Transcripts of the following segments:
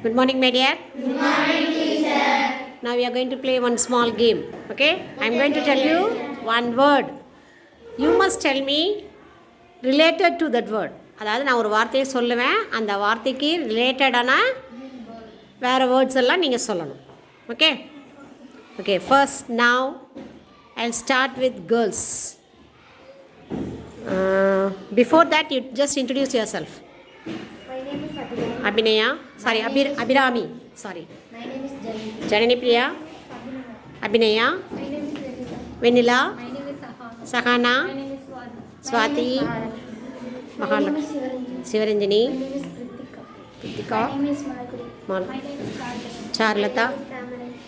Good morning, my dear. Good morning, teacher. Now we are going to play one small game. Okay? I am going to tell you one word. You must tell me related to that word. அதாவது நான் ஒரு வார்த்தையை சொல்லுவேன், அந்த வார்த்தைக்கு ரிலேட்டடான வேறு words எல்லாம் நீங்கள் சொல்லணும். Okay okay first now I'll start with girls. Before that, you just introduce yourself. My name is Abhinaya. Abhinaya. Sorry, Abhirami. Sorry. My name is Janita. Janani Priya. Abhinaya. My name is Janita. Vanilla. My name is Sahana. Sahana. My name is Swati. Swati. My name is Sivaranjani. Sivaranjani. My name is Kritika. Kritika. My name is Malguri. My My name is Karthik. Charlata. My name is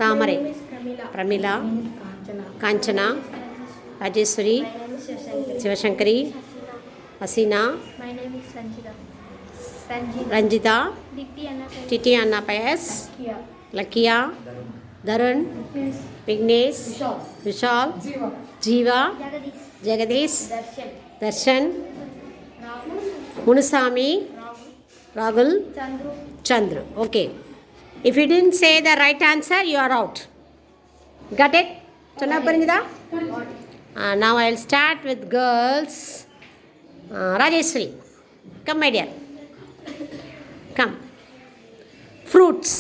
Tamarai. My name is Pramila. Pramila. My name is Kanchana. Kanchana. Rajeswari. My name is Shashankari. Shivashankari. Hasina. My name is Sanjita. Ranjita. Diti Anna. Titi Anna Payas. Kia. Lakia. Darun. Vignesh. Vishal. Jiva. Jagadish. Jagadish. Darshan. Darshan. Rahul. Munusami. Rahul. Chandru. Chandru. Okay. If you didn't say the right answer, you are out. Got it? Chana Parinjida? Now I'll start with girls. Rajeshri. Come, my dear. Come. Fruits.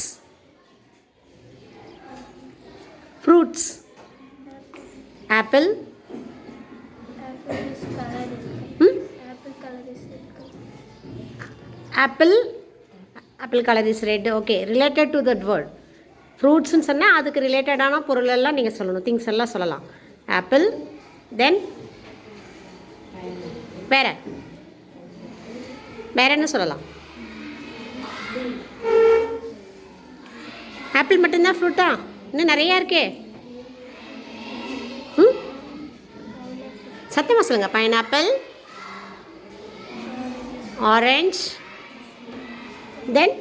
Fruits. Apple. Apple is color is Hmm? apple color is red. Apple. Apple color is red. Okay. Related to that word. ஃப்ரூட்ஸ்ன்னு சொன்னால் அதுக்கு ரிலேட்டடான பொருள் எல்லாம் நீங்கள் சொல்லணும். Things எல்லாம் சொல்லலாம். Apple. தென் வேறு வேறு என்ன சொல்லலாம்? ஆப்பிள் மட்டும்தான் ஃப்ரூட்டா? இன்னும் நிறையா இருக்கே. ம் சத்தியமாக சொல்லுங்கள். Pineapple, orange, then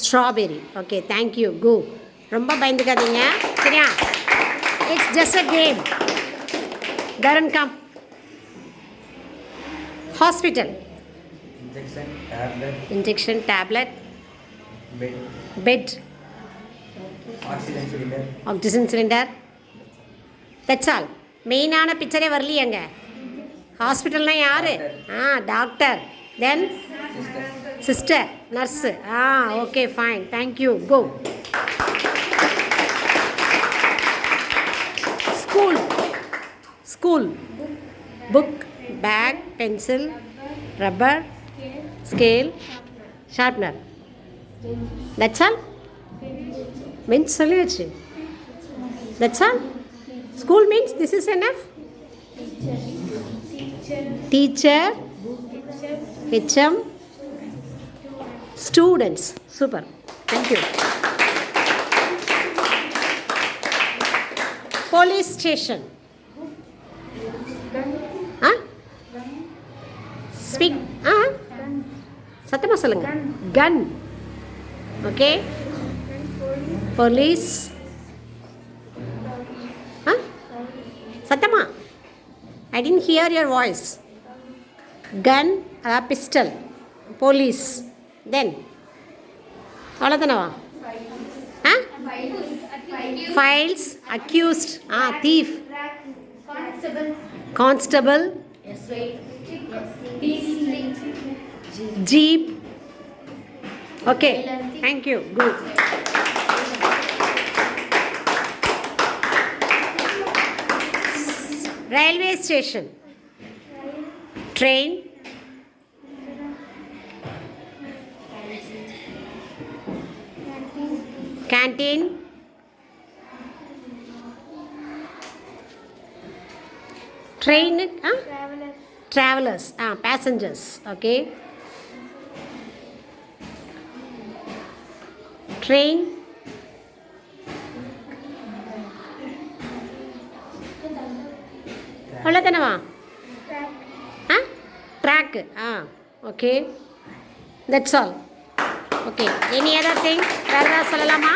strawberry. Okay, thank you. Go. ரொம்ப பயந்துக்காதீங்க, சரியா? It's just a game. Tharan come. Hospital. Injection, tablet, bed, oxygen cylinder. That's all. மெயினான பிக்சரே வரலையேங்க. ஹாஸ்பிட்டல்னால் யார்? Doctor. Then sister, nurse. Okay, fine, thank you. Go. School. School. Book, bag, pencil, rubber, scale, sharpener. That's all. Means சொல்லியாச்சு. That's all. School means this is enough. Teacher, HM, students. Super. Thank you. Police station. Speak. சத்தமாக சொல்லுங்க. Gun. Okay. Police. சத்தமா. I didn't hear your voice. Gun, pistol. Police. Then அவ்வளோதானவா? Files, accused, thief, constable, jeep. Okay, thank you. Good. Railway station. Train, canteen, train, travelers, passengers. Okay, train, அவ்வளோதானவா? track. Okay, that's all. Okay, any other thing? வேறு ஏதாவது சொல்லலாமா?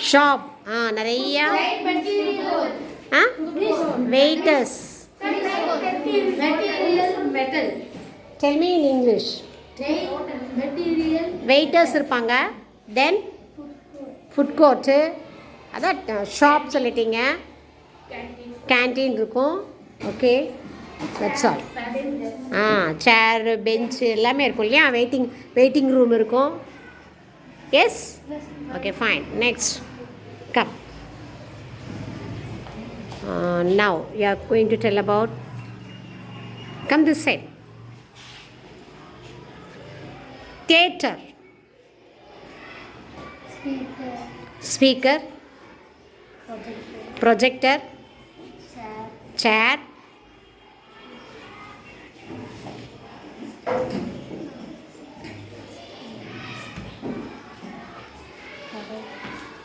Shop. நிறையா. Waiters. Tell me in English. Material waiters இருப்பாங்க. Then food court, அதான் shop சொல்லிட்டீங்க. Canteen இருக்கும். Okay, that's all. Chair, bench எல்லாமே இருக்கும் இல்லையா? வெயிட்டிங் ரூம் இருக்கும். Yes, okay, fine. Next come. Now you are going to tell about, come this side. Theater. Speaker. Projector. Chair.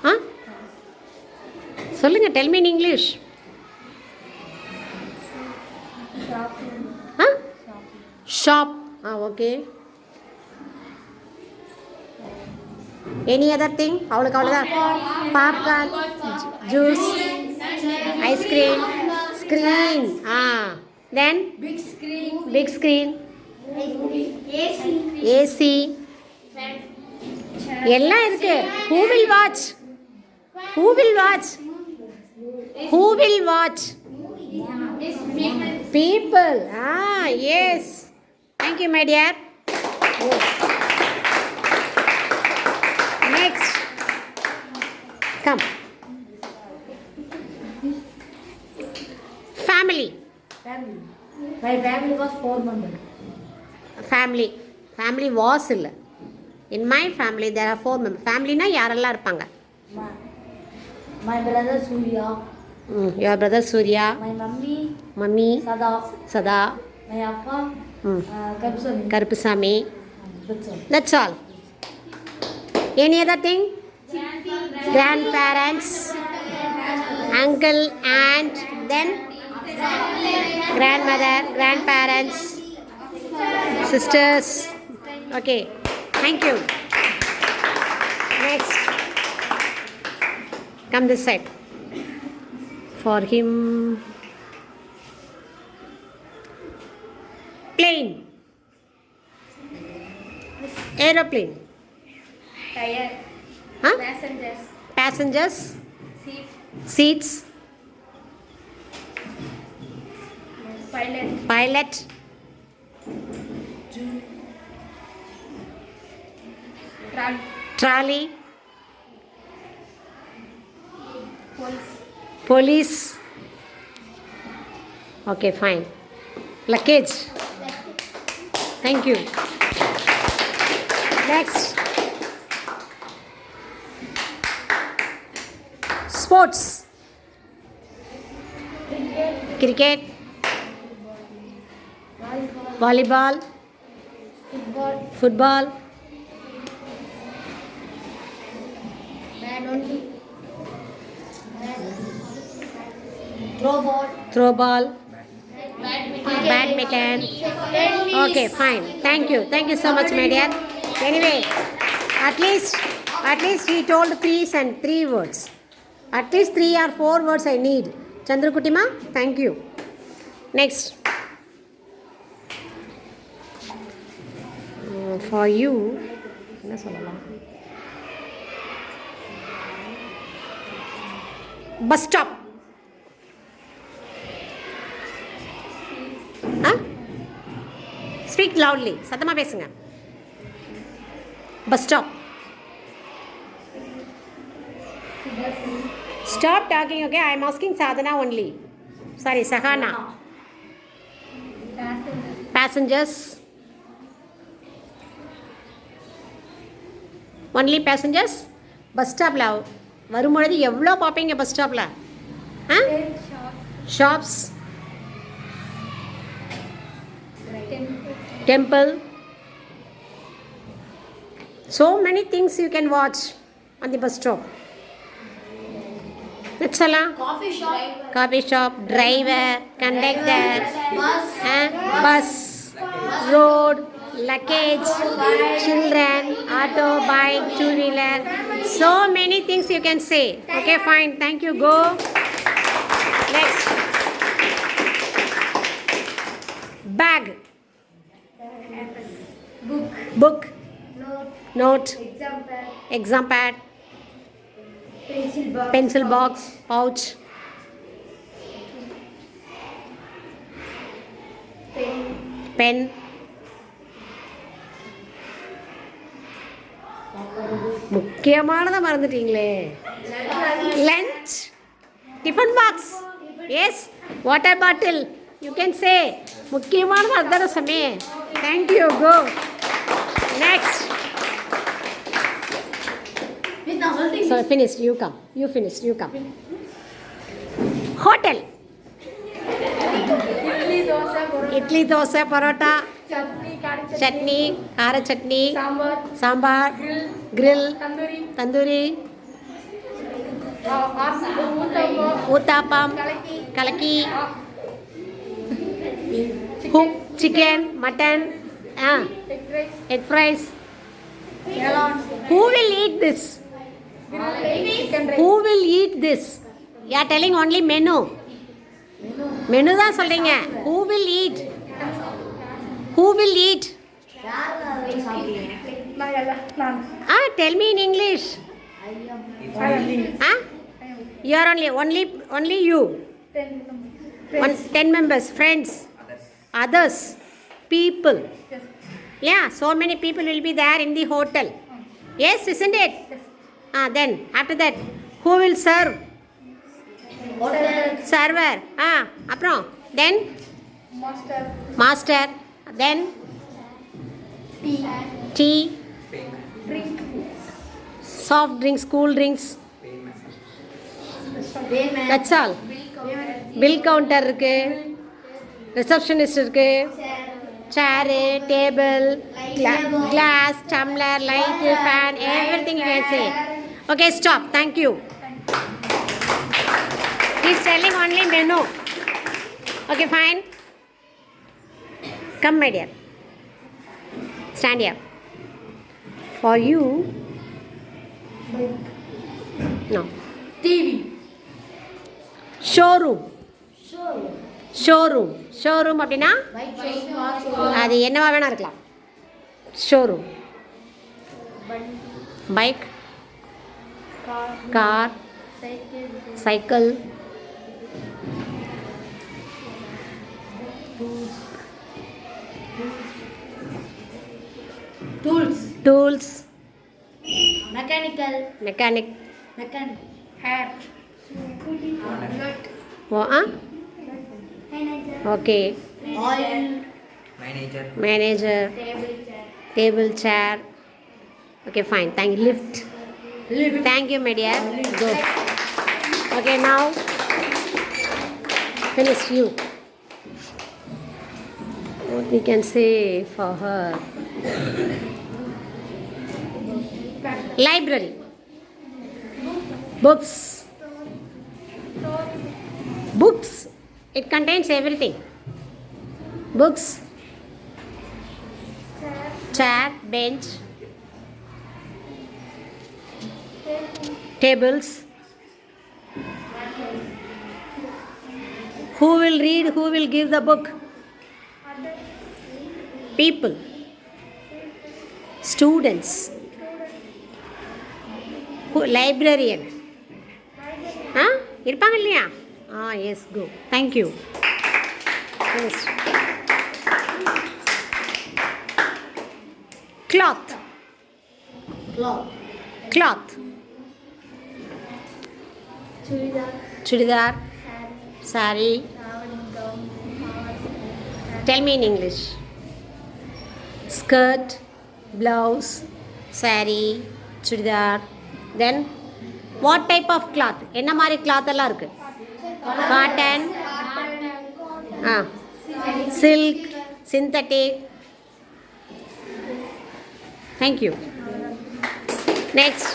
Huh? சொல்லுங்க, tell me in English. Huh? Shop. Okay. Any other thing? அவ்வளோதான். Popcorn, juice, ice cream, screen. Then big screen, AC. எல்லாம் இருக்கு. Who will watch? People. Yes. Thank you, my dear. Next. Come. Family. My family was 4 members. Family was இல்ல. In my family there are 4 members. Familyனா யாரெல்லாம் இருப்பாங்க? My brother Surya. Your brother Surya. My mummy Sada. My appa Karupusamy. That's all. Any other thing? Grandparents, uncle, aunt, then grandmother, grandparents, sisters. Okay, thank you. Next, come this side. For him, plane, aeroplane. Tire. Huh? Passengers. Seats. Pilot. Trolley. Police. Okay, fine. Luggage. Thank you. Next. Sports. Cricket. Volleyball. Football. Throw ball. Badminton. Okay, fine. Thank you so much, my dear. Anyway, at least he told 3 words. At least 3 or 4 words I need. Chandrakuttima, thank you. Next. For you, என்ன சொல்லலாம்? Bus stop. Speak loudly. சத்தமா பேசுங்க. Bus stop. Stop talking, okay? I am asking Sadhana only. Sorry, Sahana. Passengers. Only passengers. Bus stop la வரும்பொழுது எவ்வளோ பார்ப்பீங்க bus ஸ்டாப்பில்? Shops, temple. So many things you can watch on the bus stop. That's all. Coffee shop, driver, conductor, bus, road, luggage, children, auto, bike, two-wheeler. So many things you can say. Okay, fine. Thank you. Go. Next. Bag. Book. book, Note. note, Exam pad. exam pad, Pencil box. pencil box, pouch, Pen. pen, முக்கியமானதை மறந்துட்டீங்களே. Lunch, tiffin box, yes, water bottle, you can say. முக்கியமானது அதுதானே சொன்னேன். Thank you, go next. So finished, you come. You finished, you come. Hotel. Idli, dosa, parotta. Idli, dosa, parotta, Chutney, kari chutney, kara chutney, Sambar. sambar, Grill. grill, Tandoori. tandoori, Uttapam. uttapam, Kalaki. kalaki, hook, chicken, mutton, Egg rice. egg fries. Melon. Who will eat this? Chicken rice. Who will eat this? You are telling only menu. Menu தான் சொல்றீங்க. Who will eat? Who will eat? Tell me in English. You are only you. 10 members, friends, others, people. Yeah, so many people will be there in the hotel. Yes, isn't it? Then after that, who will serve? Server. அப்புறம் then master. Then tea, Drink. soft drinks, cool drinks. Payment. That's all. Bill counter இருக்கு, receptionist இருக்கு, chair, table, glass, tumbler, light, fan, everything you can say. Okay, stop. Thank you. He's telling only menu. Okay, fine. Come, my dear. Stand here. For you. No. TV. Showroom. Showroom அப்படின்னா அது என்னவா வேணா இருக்கலாம். Showroom. Bike, car, cycle, tools, mechanic. Hair. Okay. Oil. Manager, table, chair. Okay, fine. Thank you. Lift. Thank you, my dear. Go. Okay, now finish you. What we can say for her? Library. Books. It contains everything. Books, chair, bench, tables. Who will read? Who will give the book? People. Students. Who? Librarian. இருப்பாங்க இல்லையா? Yes, go. Thank you. Yes. Cloth. Chudidar. Sari. Tell me in English. Skirt, blouse, sari, chudidar. Then what type of cloth? என்ன மாதிரி cloth எல்லாம் இருக்கு? Cotton, silk, synthetic. Thank you. Next.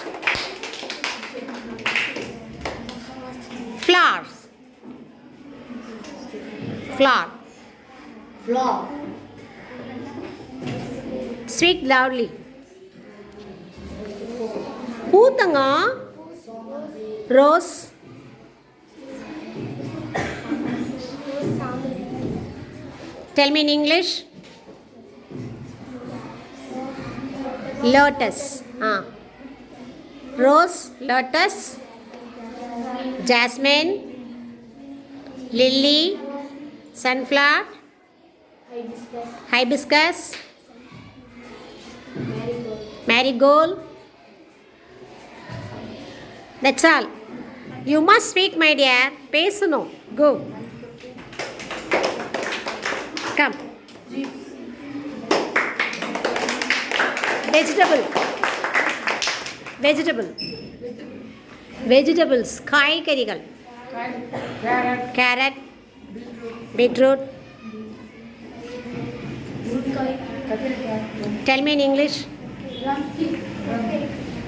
Flowers. Flower. Speak loudly. பூத்தங்க. Rose. Tell me in English. Lotus. Rose, lotus, jasmine, lily, sunflower, hibiscus, marigold. That's all. You must speak, my dear. பேசணும். Go. Come. Vegetable. Vegetable. Vegetables. காய்கறிகள். Carrot. Beetroot. Tell me in English.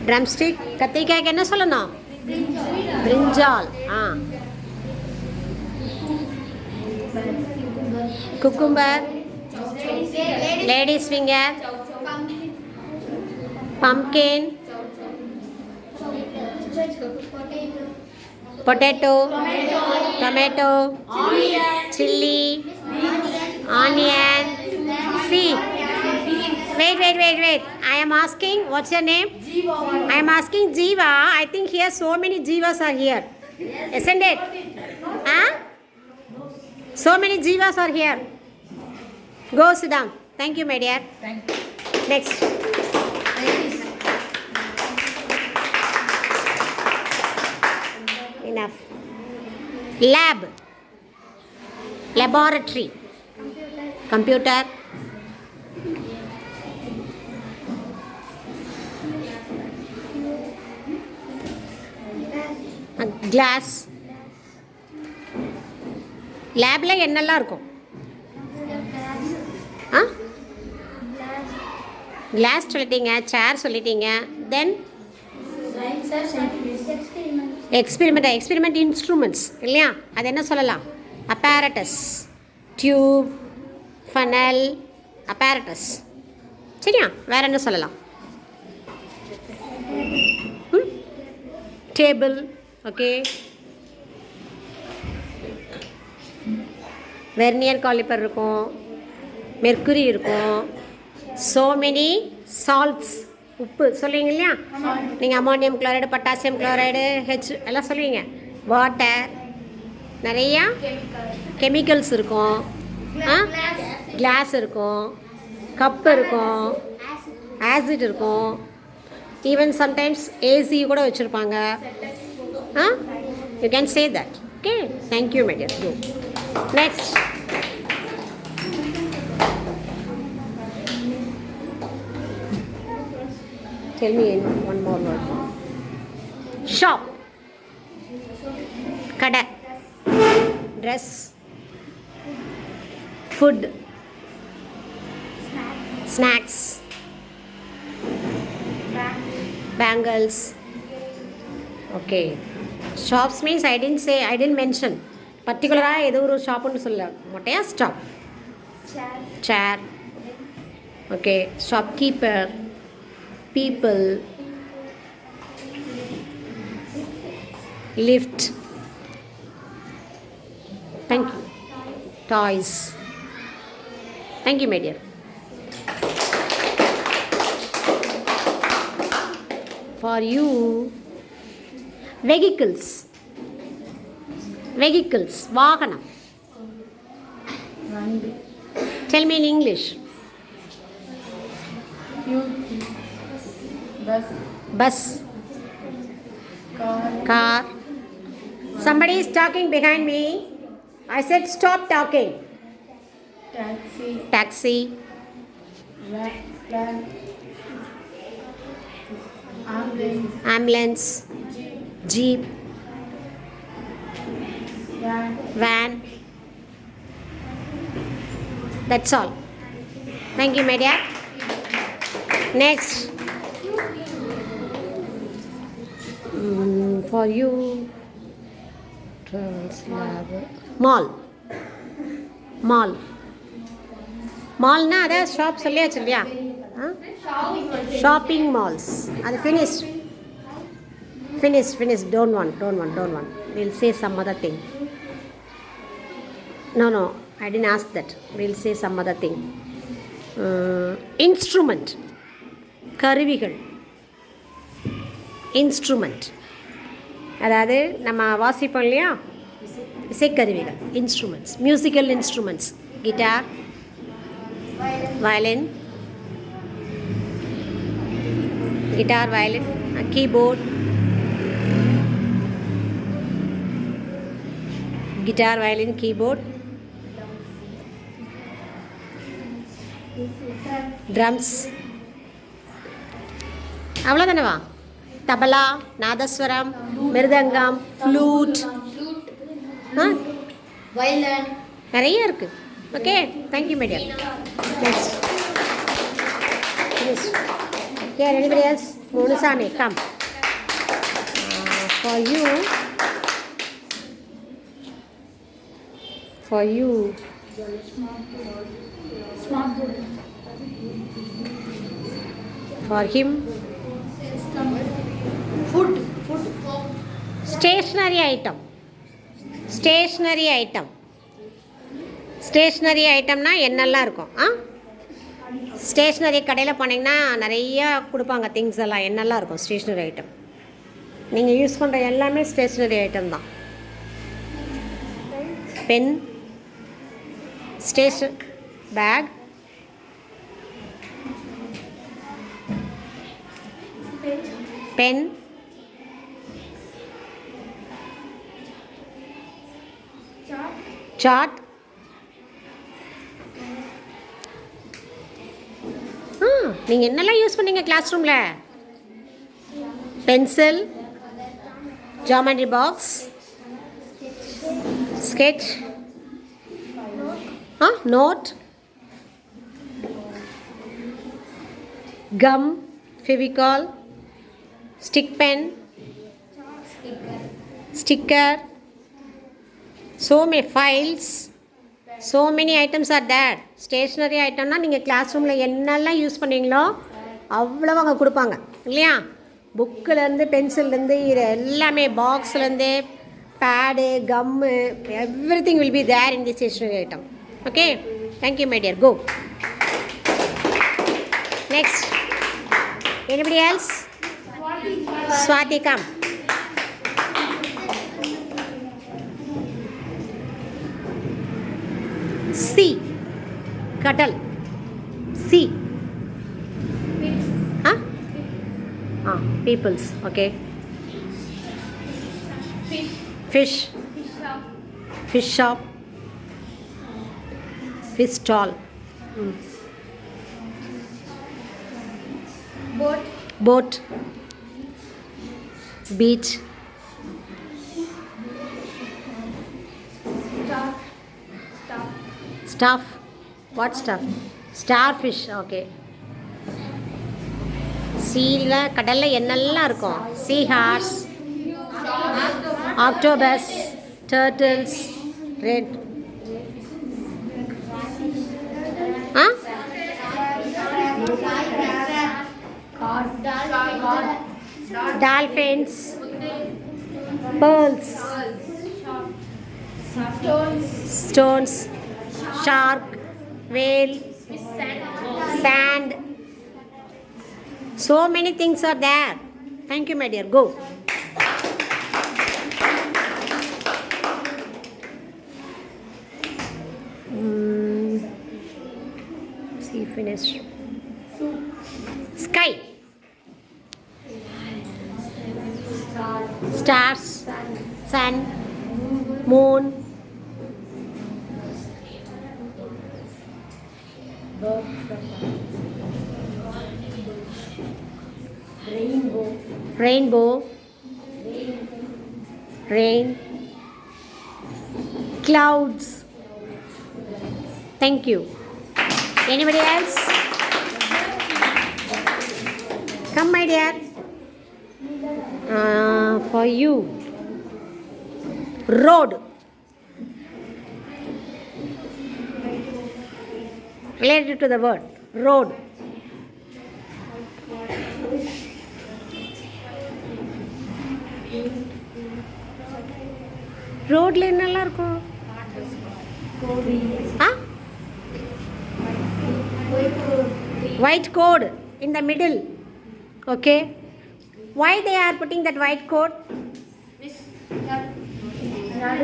Drumstick. கத்திரிக்காய்க்கு என்ன சொல்லணும்? Brinjal. Cucumber. Lady's finger. Pumpkin. Potato. Tomato. Chili. Onion. See. Wait. I am asking, what's your name? I am asking Jiva. I think here so many Jivas are here. Isn't it? So many Jivas are here. Go sit down. Thank you, my dear. Thank you. Next. Enough. Lab. Laboratory. Computer. Class. லேபில் என்னெல்லாம் இருக்கும்? Class சொல்லிட்டீங்க, சேர் சொல்லிட்டீங்க. தென் experiment instruments இல்லையா? அது என்ன சொல்லலாம்? அப்பேரட்டஸ், tube, funnel, அப்பேரட்டஸ். சரியா? வேற என்ன சொல்லலாம்? டேபிள். ஓகே. வெர்னியர் காலிப்பர் இருக்கும், மெர்க்குரி இருக்கும். So many salts. உப்பு சொல்லுவீங்க இல்லையா? நீங்கள் ammonium chloride, potassium chloride, H எல்லாம் சொல்லுவீங்க. வாட்டர், நிறையா கெமிக்கல்ஸ் இருக்கும். கிளாஸ் இருக்கும், கப் இருக்கும், ஆசிட் இருக்கும். ஈவன் சம்டைம்ஸ் ஏசி கூட வச்சுருப்பாங்க. You can say that. Okay. Thank you, my dear. Go. Next. Tell me one more word. Shop. Kada. Dress. Food. Snacks. Bangles. Okay. Shops means I didn't mention. பர்டிகுலராக ஏதோ ஒரு ஷாப்புன்னு சொல்ல மொட்டையா? Stop. Chair. Okay. Shopkeeper. People. Lift. Thank you. Toys. Thank you, my dear. For you, vehicles. வாகனம். Tell me in English. Bus. Car. Somebody is talking behind me. I said stop talking. Taxi. Ambulance. Jeep. Van. That's all. Thank you, my dear. Next. For you, travels lab. Mall. மால்னா அதை shop சொல்லியாச்சு இல்லையா? Shopping malls. அது finish. Don't want. We'll say some other thing. No, I didn't ask that. We'll say some other thing. Instrument. கருவிகள். Instrument, அதாவது நம்ம வாசிப்போம் இல்லையா, இசைக்கருவிகள். Instruments, musical instruments. Guitar, violin, guitar, violin, keyboard, guitar, violin, keyboard, drums. அவ்வளோதானவா? Tabla, nadaswaram, mridangam, flute, violin, நிறைய இருக்குது. Okay, thank you my dear. Next here anybody else? Monusani, come. For you, for him, food, stationary item. Stationery ஐட்டம்னா என்னெல்லாம் இருக்கும்? Stationery கடையில் போனீங்கன்னா நிறையா கொடுப்பாங்க திங்ஸ் எல்லாம். என்னெல்லாம் இருக்கும் ஸ்டேஷ்னரி ஐட்டம்? நீங்கள் யூஸ் பண்ணுற எல்லாமே ஸ்டேஷ்னரி ஐட்டம் தான். பென், பேக், பென், சார்ட், நீங்கள் என்னெல்லாம் யூஸ் பண்ணீங்க கிளாஸ் ரூமில்? Pencil, geometry box, sketch, note, gum, Fevicol, stick pen, sticker, so many files, so many items are there. Stationery ஐட்டம்னா நீங்கள் கிளாஸ் ரூமில் என்னெல்லாம் யூஸ் பண்ணீங்களோ அவ்வளோ அங்கே கொடுப்பாங்க இல்லையா? புக்கிலேருந்து, பென்சில்லேருந்து, இது எல்லாமே, பாக்ஸ்லேருந்து, pad, gum, everything will be there in the stationery item. Okay, thank you my dear. Go next. Anybody else? Swathi, come. Sea, கடல். Sea. Peoples. Okay. Fish. Fish shop. Fish stall. Boat. Beach. Stuff. What stuff? Starfish. Okay. சீல கடலில் என்னெல்லாம் இருக்கும்? Sea horse, octopus, turtles, red. Dolphins, pearls, stones, shark, whale, sand. So many things are there. Thank you, my dear. Go. See, finish. Sky. Stars, sun, moon, rainbow, rain, clouds. Thank you. Anybody else? Come, my dear. For you, road. Related to the word road. ரோட்ல என்னெல்லாம் இருக்கும்? White code in the middle. Okay. Why they are putting that white coat?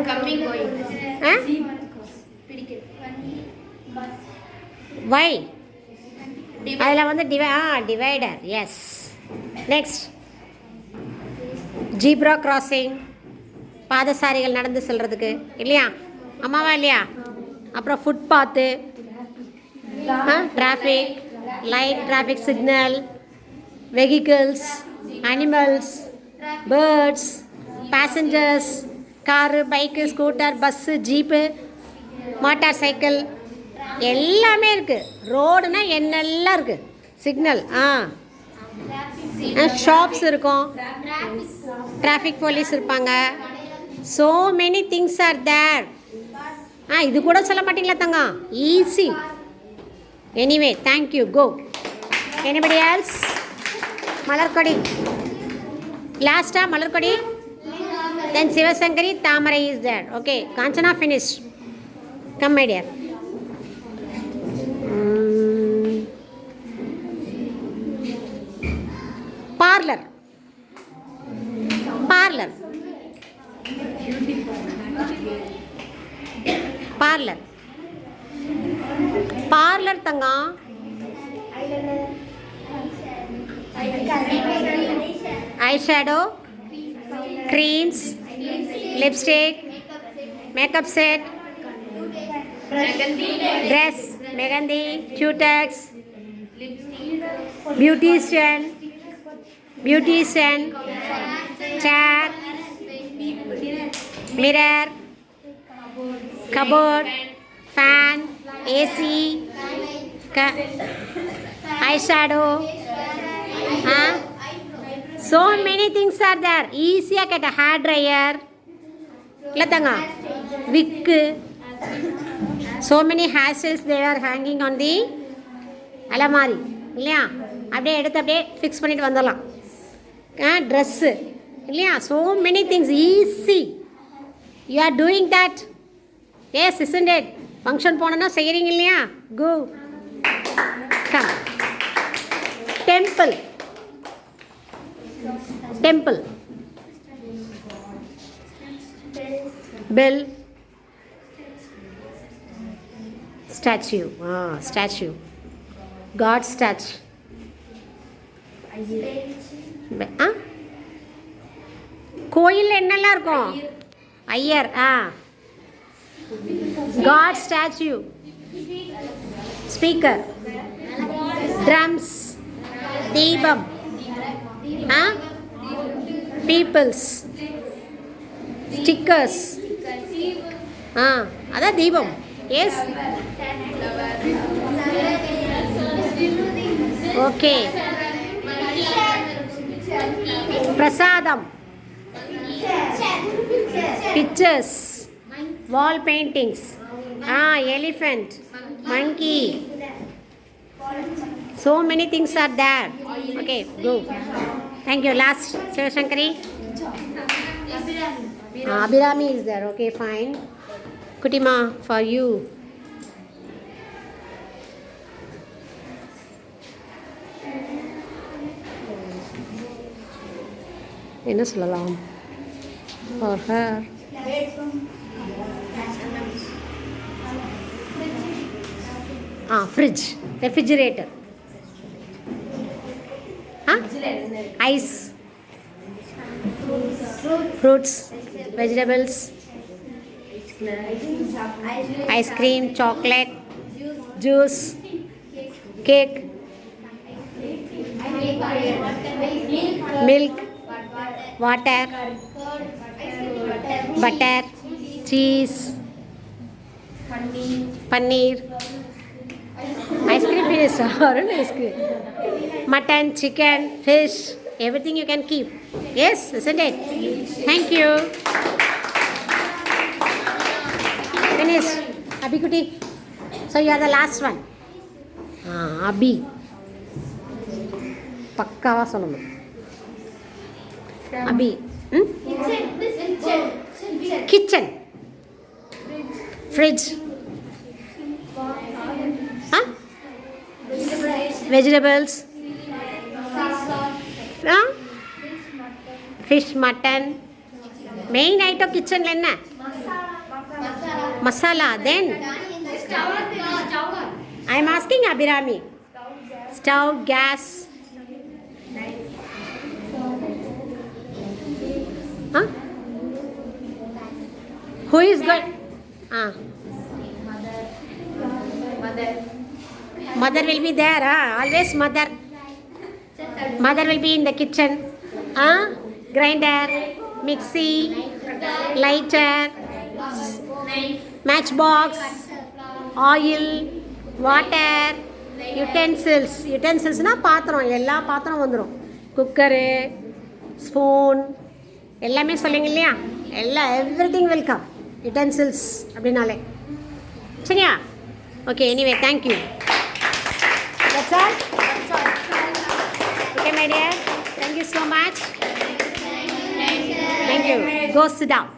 Coming going. Huh? Why? அதில் வந்து divider yes. Next zebra crossing, பாதசாரிகள் நடந்து செல்றதுக்கு இல்லையா, அம்மாவா இல்லையா? அப்புறம் footpath, traffic light, traffic signal, vehicles, animals, birds, passengers, car, bike, scooter, bus, jeep, motor cycle எல்லாமே இருக்குது. ரோடுனா என்னெல்லாம் இருக்குது. சிக்னல், ஷாப்ஸ் இருக்கும், டிராஃபிக் போலீஸ் இருப்பாங்க. So many things are there. இது கூட சொல்ல மாட்டீங்களா தங்கம்? Easy. Anyway thank you. Go. Anybody else? Malarkodi லாஸ்ட்டாக Malarkodi, then Sivasankari, Thamarai is there. Okay, Kanchana finish. Come my dear. Parlour, parlour, parlour, parlour Thangam. Eyeshadow, creams, lipstick, makeup set, dress, mehendi, cutex, beautician, chair, mirror, cupboard, fan, AC, eyeshadow. So many things are there. Easy to get a hair dryer. Latanga, wig. So many hairstyles they are hanging on the alamari. இல்லையா? அப்படியே எடுத்து அப்படியே fix பண்ணிட்டு வந்துடலாம். Dress இல்லையா? so many things easy. You are doing that. Yes, isn't it? Function போனோன்னா செய்கிறீங்க இல்லையா? Go. Come. Temple. Temple. Bell. Statue. Statue. God statue. கோயிலில் என்னெல்லாம் இருக்கும்? Iyer. God statue. Speaker. Drums. தீபம். Peoples. Stickers. அதான் தீபம். எஸ். ஓகே. பிரசாதம். Pictures. Wall paintings. Elephant. Monkey. So many things are there. Okay, go. Thank you. Last, Shivashankari. Abhirami is there. Okay, fine. Kutima, for you. என்ன சொல்லலாம்? For her. Fridge. Refrigerator. Ice. Fruits. Vegetables. Ice cream. Chocolate. Juice. Cake. Milk. Water. Butter. Cheese. Paneer. Ice cream finished. Ice cream. Mutton, chicken, fish, everything you can keep. Yes, isn't it? Thank you. Finished. Abhi Kuti. So you are the last one. Abhi. Pakkava solunum. Abhi. Kitchen. Fridge. Vegetables. Fish mutton main item கிச்சனில் என்ன masala then I am asking Abirami stove gas who is good mother will be there always mother will be in the kitchen grinder mixie lighter matchbox oil water utensils na பாத்திரம் எல்லா பாத்திரம் வந்துடும் cooker spoon எல்லாமே சொல்லுங்க இல்லையா எல்லாம் எவ்ரிதிங் வெல்கம் யுட்டென்சில்ஸ் அப்படின்னாலே சரியா okay anyway thank you that's all okay my dear thank you so much thank you go sit down